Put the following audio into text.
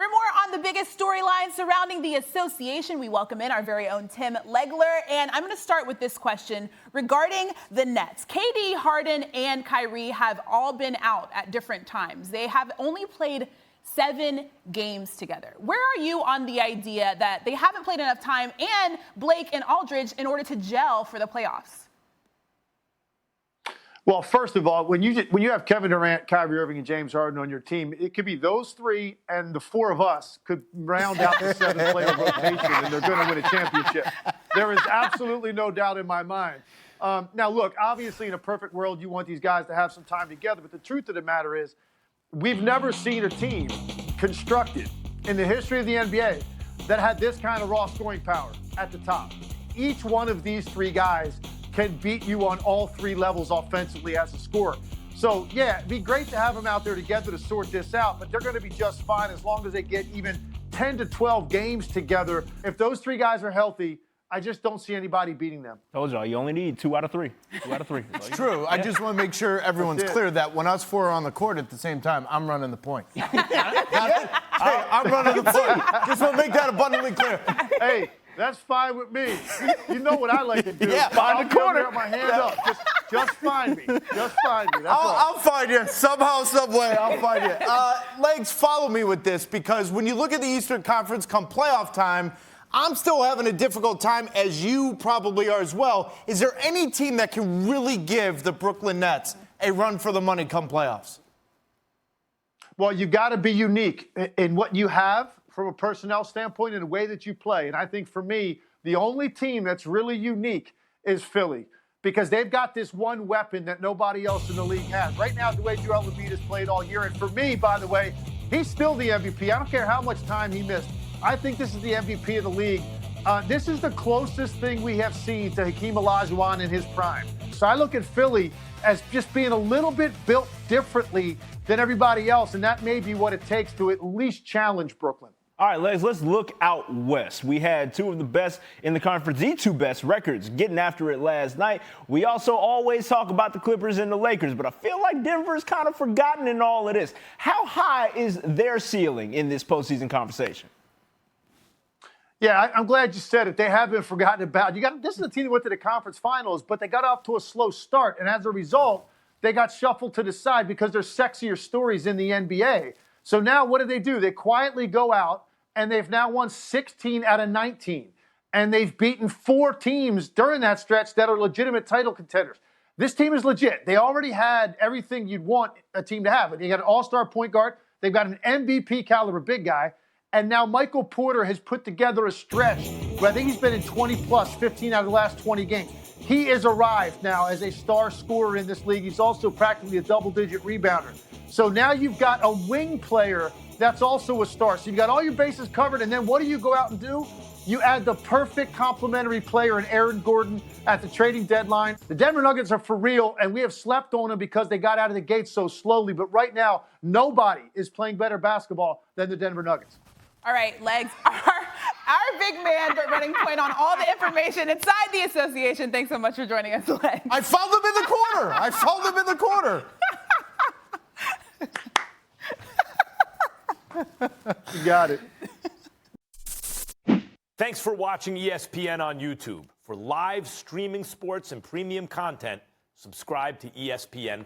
For more on the biggest storylines surrounding the association, we welcome in our very own Tim Legler. And I'm going to start with this question regarding the Nets. KD, Harden, and Kyrie have all been out at different times. They have only played 7 games together. Where are you on the idea that they haven't played enough time, and Blake and Aldridge, in order to gel for the playoffs? Well, first of all, when you have Kevin Durant, Kyrie Irving, and James Harden on your team, it could be those 3 and the 4 of us could round out the 7-player rotation, and they're going to win a championship. There is absolutely no doubt in my mind. Now, look, obviously in a perfect world, you want these guys to have some time together, but the truth of the matter is we've never seen a team constructed in the history of the NBA that had this kind of raw scoring power at the top. Each one of these 3 guys can beat you on all 3 levels offensively as a scorer. So, yeah, it'd be great to have them out there together to sort this out, but they're going to be just fine as long as they get even 10 to 12 games together. If those 3 guys are healthy, I just don't see anybody beating them. Told y'all, you only need 2 out of 3. 2 out of 3. It's true. Yeah. I just want to make sure everyone's clear that when us 4 are on the court at the same time, I'm running the point. I'm running the point. Just want to make that abundantly clear. Hey. That's fine with me. You know what I like to do. Yeah, find the corner. My hand up. Just find me. Just find me. That's all. I'll find you. Somehow, some way, I'll find you. Legs, follow me with this, because when you look at the Eastern Conference come playoff time, I'm still having a difficult time, as you probably are as well. Is there any team that can really give the Brooklyn Nets a run for the money come playoffs? Well, you got to be unique in what you have from a personnel standpoint and the way that you play. And I think for me, the only team that's really unique is Philly, because they've got this one weapon that nobody else in the league has. Right now, the way Joel Embiid has played all year, and for me, by the way, he's still the MVP. I don't care how much time he missed. I think this is the MVP of the league. This is the closest thing we have seen to Hakeem Olajuwon in his prime. So I look at Philly as just being a little bit built differently than everybody else, and that may be what it takes to at least challenge Brooklyn. All right, Legs, let's look out west. We had 2 of the best in the conference, the 2 best records, getting after it last night. We also always talk about the Clippers and the Lakers, but I feel like Denver's kind of forgotten in all of this. How high is their ceiling in this postseason conversation? Yeah, I'm glad you said it. They have been forgotten about. This is a team that went to the conference finals, but they got off to a slow start, and as a result, they got shuffled to the side because there's sexier stories in the NBA. So now what do? They quietly go out, and they've now won 16 out of 19. And they've beaten 4 teams during that stretch that are legitimate title contenders. This team is legit. They already had everything you'd want a team to have. They got an all-star point guard. They've got an MVP caliber big guy. And now Michael Porter has put together a stretch where I think he's been in 20-plus, 15 out of the last 20 games. He is arrived now as a star scorer in this league. He's also practically a double-digit rebounder. So now you've got a wing player that's also a star. So you've got all your bases covered, and then what do you go out and do? You add the perfect complementary player in Aaron Gordon at the trading deadline. The Denver Nuggets are for real, and we have slept on them because they got out of the gate so slowly. But right now, nobody is playing better basketball than the Denver Nuggets. All right, Legs, our big man running point on all the information inside the association. Thanks so much for joining us, Legs. I found them in the corner. You got it. Thanks for watching ESPN on YouTube. For live streaming sports and premium content, subscribe to ESPN+.